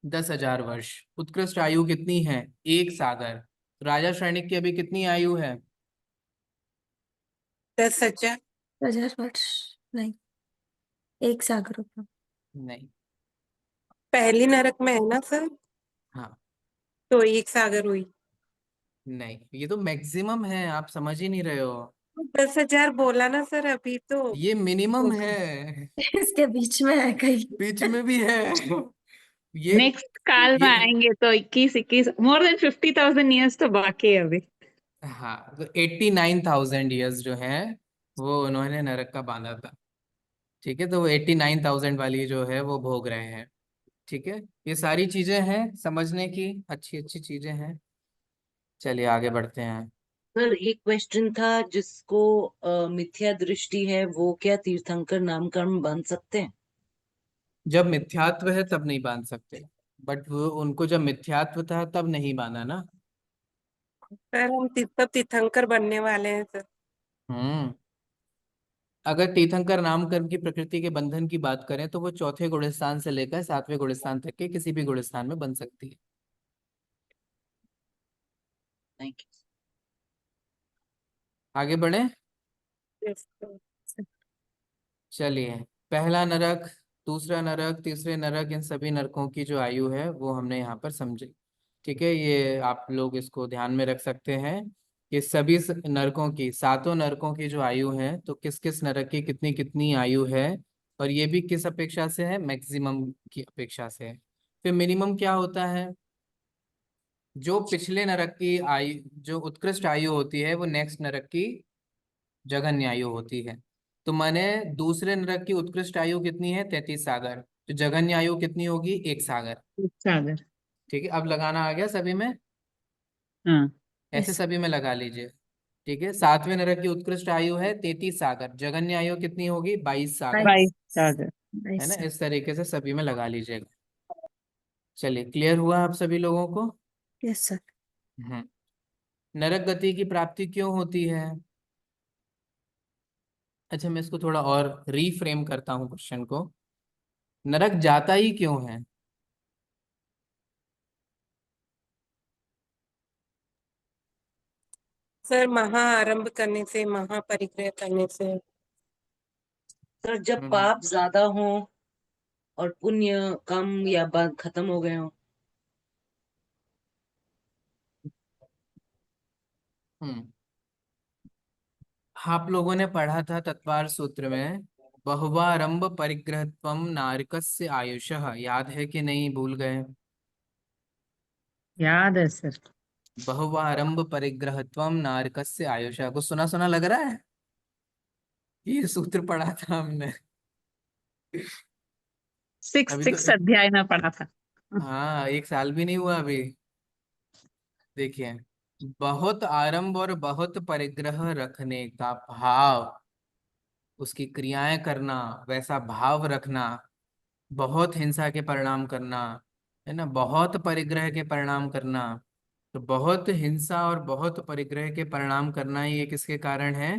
Speaker 1: 10,000 वर्ष। उत्कृष्ट आयु कितनी है, 1 सागर। राजा सैनिक की अभी कितनी आयु है,
Speaker 3: 10,000।
Speaker 4: 1000 वर्ष नहीं, 1 सागर होगा।
Speaker 1: नहीं।
Speaker 3: पहली नरक में है ना सर,
Speaker 1: हाँ।
Speaker 3: तो 1 सागर हुई।
Speaker 1: नहीं, ये तो मैक्सिमम है, आप समझ ही नहीं रहे हो,
Speaker 3: 10,000 बोला ना सर अभी तो।
Speaker 1: ये मिनिमम है,
Speaker 4: इसके बीच में है कहीं।
Speaker 1: बीच में भी है ये
Speaker 2: नेक्स्ट काल में
Speaker 1: ये
Speaker 2: आएंगे तो 21 मोर देन 50,000 ईयर्स तो बाकी है अभी।
Speaker 1: हाँ, तो 89,000 ईयर्स जो है वो उन्होंने नरक का बांधा था। ठीक है, तो वो 89,000 वाली जो है वो भोग रहे हैं। ठीक है, ये सारी चीजें हैं समझने की, अच्छी अच्छी चीजें हैं। चलिए आगे बढ़ते हैं।
Speaker 7: सर एक क्वेश्चन था, जिसको मिथ्या दृष्टि है वो क्या तीर्थंकर नामकरण बन सकते हैं?
Speaker 1: जब मिथ्यात्व है तब नहीं बांध सकते, बट वो उनको जब मिथ्यात्व था तब नहीं बांधा ना।
Speaker 3: सर हम तब तीर्थंकर बनने वाले हैं सर।
Speaker 1: हम्म। अगर तीर्थंकर नामकर्म की प्रकृति के बंधन की बात करें तो वो चौथे गुणस्थान से लेकर सातवें गुणस्थान तक के किसी भी गुणस्थान में बन सकती है।
Speaker 7: Thank you.
Speaker 1: आगे बढ़े।
Speaker 3: Yes, sir।
Speaker 1: चलिए, पहला नरक, दूसरा नरक, तीसरे नरक, इन सभी नरकों की जो आयु है वो हमने यहाँ पर समझी। ठीक है, ये आप लोग इसको ध्यान में रख सकते हैं कि सभी नरकों की, सातों नरकों की जो आयु है, तो किस किस नरक की कितनी कितनी आयु है, और ये भी किस अपेक्षा से है, मैक्सिमम की अपेक्षा से है। फिर मिनिमम क्या होता है, जो पिछले नरक की आयु, जो उत्कृष्ट आयु होती है वो नेक्स्ट नरक की जघन्य आयु होती है। तो माने दूसरे नरक की उत्कृष्ट आयु कितनी है, 33 सागर, तो जघन्य आयु कितनी होगी, 1 सागर।
Speaker 2: सागर।
Speaker 1: ठीक है, अब लगाना आ गया सभी में,
Speaker 2: हाँ।
Speaker 1: ऐसे
Speaker 4: यस।
Speaker 1: सभी में लगा लीजिए। ठीक है, सातवें नरक की उत्कृष्ट आयु है 33 सागर, जघन्य आयु कितनी होगी, 22 सागर।
Speaker 2: 22
Speaker 4: 22।
Speaker 2: सागर।
Speaker 1: है ना,
Speaker 4: 22 साल।
Speaker 1: इस तरीके से सभी में लगा लीजिएगा। चलिए, क्लियर हुआ आप सभी लोगों को।
Speaker 4: Yes sir.
Speaker 1: हम्म। नरक गति की प्राप्ति क्यों होती है। अच्छा, मैं इसको थोड़ा और रीफ्रेम करता हूँ क्वेश्चन को। नरक जाता ही क्यों है।
Speaker 3: सर महा आरंभ करने से, महापरिग्रह करने से।
Speaker 7: सर जब
Speaker 1: हम्म
Speaker 7: पाप ज्यादा हो और पुण्य कम या खत्म हो गए हो।
Speaker 1: हम्म। आप लोगों ने पढ़ा था तत्वार सूत्र में, बहुवारंभ परिग्रहत्वम नारकस्य आयुषः, याद है कि नहीं, भूल गए।
Speaker 2: याद है सर।
Speaker 1: बहुवारंभ परिग्रहत्वम नारकस्य आयुषः, कुछ सुना सुना लग रहा है, ये सूत्र पढ़ा था हमने।
Speaker 2: सिक्स
Speaker 1: अभी तो
Speaker 2: सिक्स अध्याय में पढ़ा था।
Speaker 1: हाँ, 1 साल भी नहीं हुआ अभी। देखिए, बहुत आरंभ और बहुत परिग्रह रखने का भाव, उसकी क्रियाएं करना, वैसा भाव रखना, बहुत हिंसा के परिणाम करना, है ना, बहुत परिग्रह के परिणाम करना। तो बहुत हिंसा और बहुत परिग्रह के परिणाम करना, ये किसके कारण है,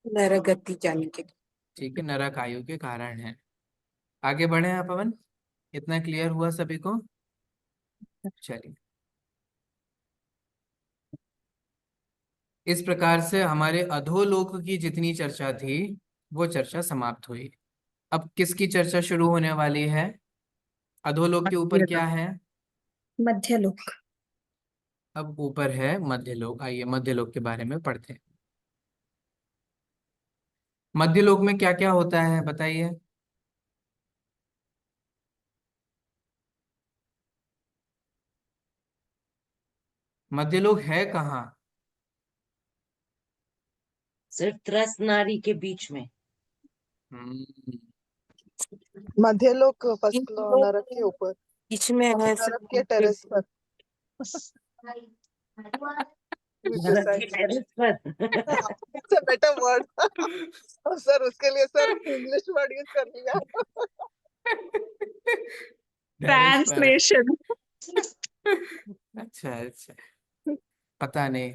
Speaker 3: नरगति जाने के।
Speaker 1: ठीक है, नरक आयु के कारण है। आगे बढ़े आप पवन, इतना क्लियर हुआ सभी को। चलिए, इस प्रकार से हमारे अधोलोक की जितनी चर्चा थी वो चर्चा समाप्त हुई। अब किसकी चर्चा शुरू होने वाली है, अधोलोक के ऊपर क्या है,
Speaker 4: मध्यलोक।
Speaker 1: अब ऊपर है मध्यलोक। आइए मध्यलोक के बारे में पढ़ते हैं। मध्यलोक में क्या क्या होता है बताइए। मध्यलोक है कहाँ।
Speaker 7: सिर्फ त्रस्त नारी के बीच में।
Speaker 1: हम्म,
Speaker 5: मध्यलोक फर्स्ट
Speaker 3: इन लोग
Speaker 5: नरक के ऊपर,
Speaker 3: बीच में है
Speaker 5: फर्स्ट नरक के
Speaker 3: सर।
Speaker 5: टेरेस पर। Be
Speaker 7: नरक के
Speaker 5: precise.
Speaker 7: टेरेस पर।
Speaker 5: It's a better word. और सर उसके लिए सर इंग्लिश वर्ड यूज कर लिया।
Speaker 1: टेरेस पर।
Speaker 2: ट्रांसलेशन।
Speaker 1: अच्छा अच्छा, पता नहीं,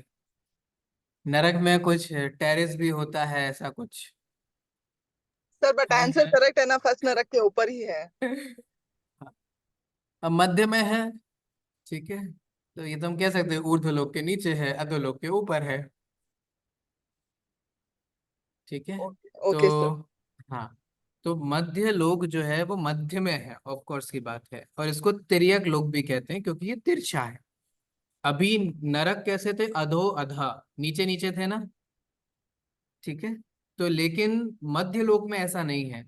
Speaker 1: नरक में कुछ टेरेस भी होता है ऐसा कुछ
Speaker 5: सर बट आंसर
Speaker 1: है।
Speaker 5: करेक्ट है ना, फर्स्ट नरक के ऊपर ही है।
Speaker 1: अब मध्य में है, ठीक है, तो ये तो हम कह सकते हैं ऊर्ध्वलोक के नीचे है, अधोलोक के ऊपर है। ठीक है,
Speaker 5: ओके
Speaker 1: तो
Speaker 5: ओके सर।
Speaker 1: हाँ, तो मध्य लोक जो है वो मध्य में है, ऑफ कोर्स की बात है, और इसको तिर्यक लोक भी कहते हैं क्योंकि ये तिरछा है। अभी नरक कैसे थे, अधो अधा, नीचे नीचे थे ना, ठीक है। तो लेकिन मध्य लोक में ऐसा नहीं है।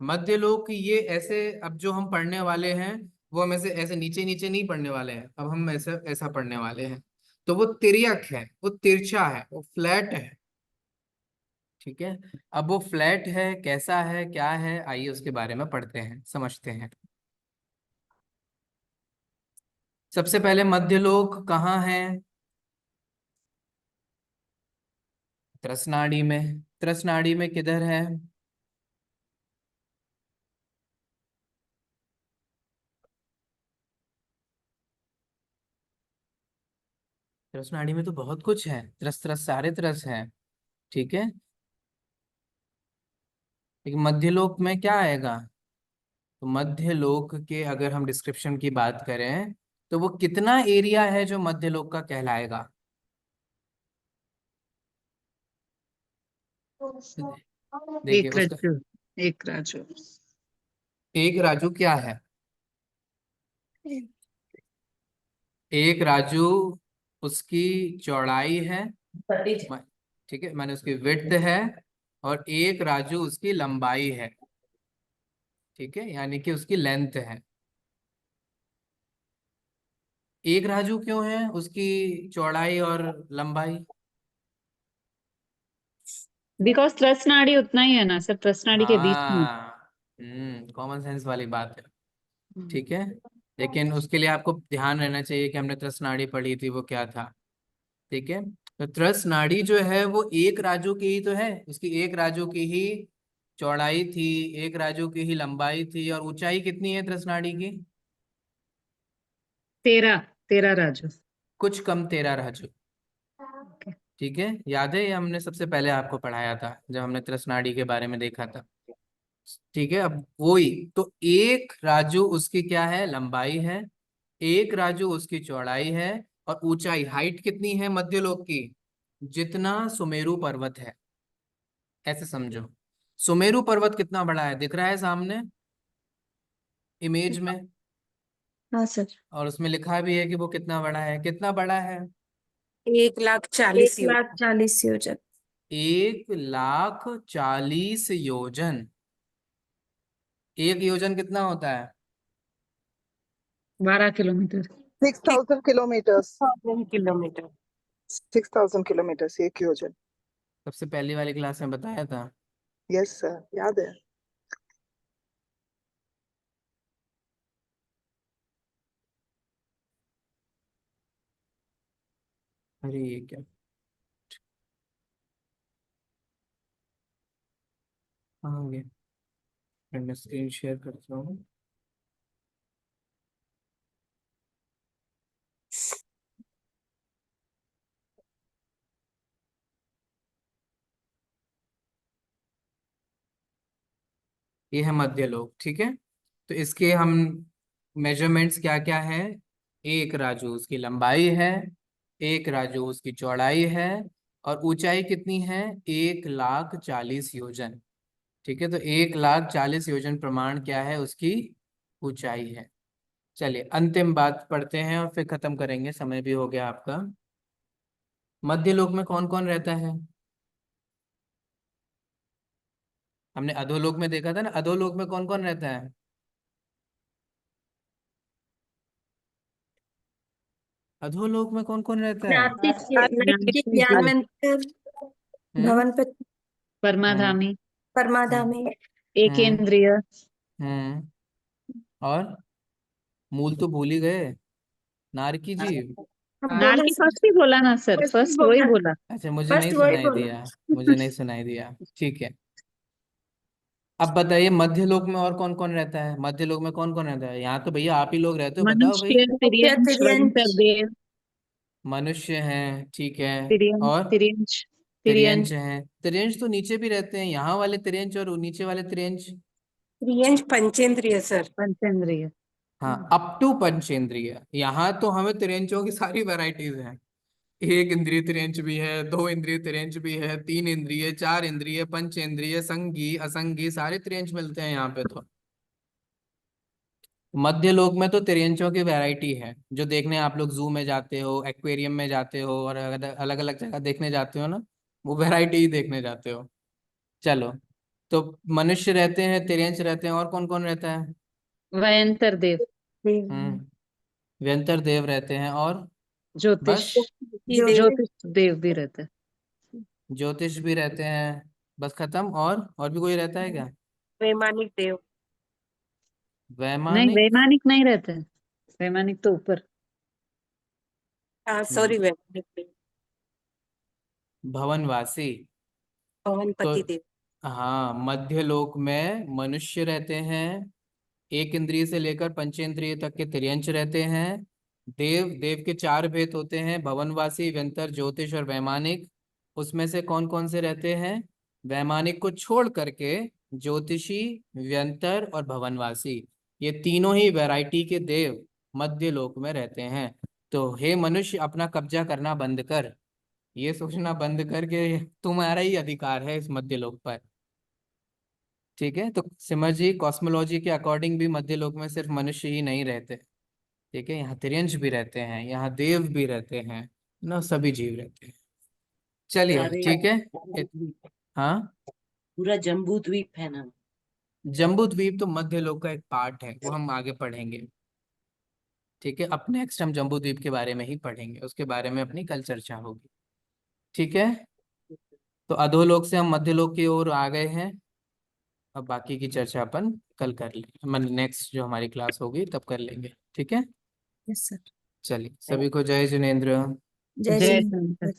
Speaker 1: मध्य लोक ये ऐसे, अब जो हम पढ़ने वाले हैं वो हम ऐसे ऐसे नीचे नीचे नहीं पढ़ने वाले हैं, अब हम ऐसा ऐसा पढ़ने वाले हैं। तो वो तिर्यक है, वो तिरछा है, वो फ्लैट है। ठीक है, अब वो फ्लैट है, कैसा है, क्या है, आइए उसके बारे में पढ़ते हैं, समझते हैं। सबसे पहले मध्यलोक कहाँ है, त्रसनाड़ी में। त्रसनाड़ी में किधर है, त्रस नाड़ी में तो बहुत कुछ है, त्रस त्रस सारे त्रस हैं, ठीक है। लेकिन मध्यलोक में क्या आएगा? तो मध्यलोक के अगर हम डिस्क्रिप्शन की बात करें तो वो कितना एरिया है जो मध्यलोक का कहलाएगा? देखिए
Speaker 2: एक
Speaker 1: उसका
Speaker 2: राजू, एक राजू।
Speaker 1: एक राजू क्या है? एक राजू उसकी चौड़ाई है, म- ठीक है, माने उसकी विड्थ है, और एक राजू उसकी लंबाई है, ठीक है, यानी कि उसकी लेंथ है। एक राजू क्यों है उसकी चौड़ाई और लंबाई?
Speaker 2: बिकॉज त्रस नाड़ी उतना ही है ना सर, त्रस नाड़ी के बीच में।
Speaker 1: हाँ, कॉमन सेंस वाली बात है, ठीक है। लेकिन उसके लिए आपको ध्यान रहना चाहिए कि हमने त्रस नाड़ी पढ़ी थी, वो क्या था, ठीक है। तो त्रस नाड़ी जो है वो एक राजू की ही तो है, उसकी एक राजू की ही चौड़ाई थी, एक राजू की ही लंबाई थी, और ऊंचाई कितनी है त्रस नाड़ी की?
Speaker 2: 13, 13 राजू।
Speaker 1: कुछ कम 13 राजू, ठीक है। याद है, ये हमने सबसे पहले आपको पढ़ाया था जब हमने त्रस नाड़ी के बारे में देखा था, ठीक है। अब वही तो, एक राजू उसकी क्या है, लंबाई है, एक राजू उसकी चौड़ाई है, और ऊंचाई हाइट कितनी है मध्यलोक की? जितना सुमेरु पर्वत है, ऐसे समझो। सुमेरु पर्वत कितना बड़ा है, दिख रहा है सामने इमेज में,
Speaker 4: हाँ सर।
Speaker 1: और उसमें लिखा भी है कि वो कितना बड़ा है, कितना बड़ा है?
Speaker 3: 1,40,000 योजन।
Speaker 4: 1,40,000 योजन।
Speaker 1: 1,40,000 योजन। एक योजन कितना होता है?
Speaker 2: 12 किलोमीटर।
Speaker 5: 6,000 kilometers.
Speaker 3: 1,000 किलोमीटर।
Speaker 5: 6,000 kilometers एक योजन।
Speaker 1: सबसे पहली वाली क्लास में बताया था।
Speaker 5: यस सर, याद है।
Speaker 1: अरे ये क्या, कहाँ गया? मैं स्क्रीन शेयर करता हूँ। ये है मध्यलोक, ठीक है। तो इसके हम मेजरमेंट्स क्या क्या है? एक राजू उसकी लंबाई है, एक राजू उसकी चौड़ाई है, और ऊंचाई कितनी है? 1,40,000 योजन, ठीक है। तो 1,40,000 योजन प्रमाण क्या है, उसकी ऊंचाई है। चलिए अंतिम बात पढ़ते हैं और फिर खत्म करेंगे, समय भी हो गया आपका। मध्यलोक में कौन कौन रहता है? हमने अधोलोक में देखा था ना, अधोलोक में कौन कौन रहता है? अधोलोक में कौन कौन रहता है?
Speaker 4: नास्तिक, ज्ञानवंतर,
Speaker 1: हम्म
Speaker 4: भवनपति,
Speaker 1: हम्म
Speaker 2: परमाधामी,
Speaker 1: हम्म
Speaker 4: परमाधामी,
Speaker 1: हम्म
Speaker 2: एकेंद्रिय।
Speaker 1: हम्म और मूल तो भूल ही गए, नारकी जी।
Speaker 4: हम
Speaker 2: नाल
Speaker 4: बोला
Speaker 2: की
Speaker 4: सर,
Speaker 2: फर्स्ट ही बोला ना सर,
Speaker 4: फर्स्ट
Speaker 2: फर्स्ट वही
Speaker 4: बोला,
Speaker 2: बोला।
Speaker 1: अच्छा, मुझे नहीं
Speaker 4: फर्स्ट वही
Speaker 1: सुनाई दिया, मुझे
Speaker 4: बोला।
Speaker 1: नहीं सुनाई दिया, ठीक है। अब बताइए मध्यलोक में और कौन कौन रहता है? मध्यलोक में कौन कौन रहता है? यहाँ तो भैया आप ही लोग रहते हो, बताओ भाई।
Speaker 2: मनुष्य, तिर्यंश,
Speaker 4: तिर्यंश,
Speaker 2: वयंकर देव,
Speaker 1: मनुष्य हैं, ठीक है।
Speaker 2: तिर्यंश,
Speaker 1: और
Speaker 2: तिर्यंश,
Speaker 1: तिर्यंश
Speaker 2: तिर्यंश,
Speaker 1: हैं, तिर्यंश तो नीचे भी रहते हैं, यहाँ वाले तिर्यंश और नीचे वाले तिर्यंश।
Speaker 3: त्रियंश पंचेंद्रिय सर।
Speaker 2: पंचेंद्रिय।
Speaker 1: हाँ, अप टू पंचेंद्रिय। यहाँ तो हमें तिर्यंशों की सारी वैरायटीज हैं। एक इंद्रिय तिर्यंश भी है, दो इंद्रिय तिर्यंश भी है, तीन इंद्रिय, चार इंद्रिय, पंचेंद्रिय, संघी असंघी, सारे तिर्यंश मिलते हैं यहाँ पे तो। मध्यलोक में तो तिर्यंशों की वैरायटी है, जो देखने आप लोग जू में जाते हो, एक्वेरियम में जाते हो, और अलग अलग जगह देखने जाते हो ना, वो वैरायटी ही देखने जाते हो। चलो, तो मनुष्य रहते हैं, तिर्यंश रहते हैं, और कौन कौन रहता है?
Speaker 2: वयंतर देव,
Speaker 1: व्यंतर देव रहते हैं, और
Speaker 2: ज्योतिष,
Speaker 1: बस?
Speaker 3: देव,
Speaker 2: ज्योतिष देव भी रहता है।
Speaker 1: ज्योतिष भी रहते हैं, बस खत्म? और भी कोई रहता है क्या?
Speaker 3: वैमानिक देव।
Speaker 2: नहीं,
Speaker 1: वैमानिक?
Speaker 2: वैमानिक नहीं रहता है, वैमानिक तो ऊपर।
Speaker 3: हाँ
Speaker 1: हम्म,
Speaker 3: सॉरी, वैमानिक देव।
Speaker 1: भवनवासी। तो
Speaker 3: पवनपति देव।
Speaker 1: हाँ, मध्यलोक में मनुष्य रहते हैं, एक इंद्रिय से लेकर पंचेंद्रिय तक के तिर्यंश रहते हैं, देव, देव के 4 भेद होते हैं, भवनवासी, व्यंतर, ज्योतिष और वैमानिक। उसमें से कौन कौन से रहते हैं? वैमानिक को छोड़ करके ज्योतिषी, व्यंतर और भवनवासी, ये तीनों ही वैरायटी के देव मध्य लोक में रहते हैं। तो हे मनुष्य, अपना कब्जा करना बंद कर, ये सोचना बंद कर के तुम्हारा ही अधिकार है इस मध्य लोक पर। ठीक है, तो सिमर जी, कॉस्मोलॉजी के अकॉर्डिंग भी मध्य लोक में सिर्फ मनुष्य ही नहीं रहते। ठीक है, यहाँ तिर्यंश भी रहते हैं, यहाँ देव भी रहते हैं ना, सभी जीव रहते हैं। चलिए
Speaker 7: सारे
Speaker 1: ठीक है।
Speaker 7: द्वीप,
Speaker 1: हाँ,
Speaker 7: पूरा जम्बू द्वीप है ना।
Speaker 1: जम्बू द्वीप तो मध्य लोक का एक पार्ट है, वो हम आगे पढ़ेंगे। ठीक है, अब नेक्स्ट हम जम्बू द्वीप के बारे में ही पढ़ेंगे, उसके बारे में अपनी कल चर्चा होगी। ठीक है, तो अधोलोक से हम मध्य लोक की ओर आ गए हैं। अब बाकी की चर्चा अपन कल कर लेंगे, नेक्स्ट जो हमारी क्लास होगी तब कर लेंगे। ठीक है,
Speaker 4: यस सर।
Speaker 1: चलिए, सभी को जय जिनेंद्र।
Speaker 4: जय
Speaker 2: जय
Speaker 4: जिनेंद्र।
Speaker 2: शंकर।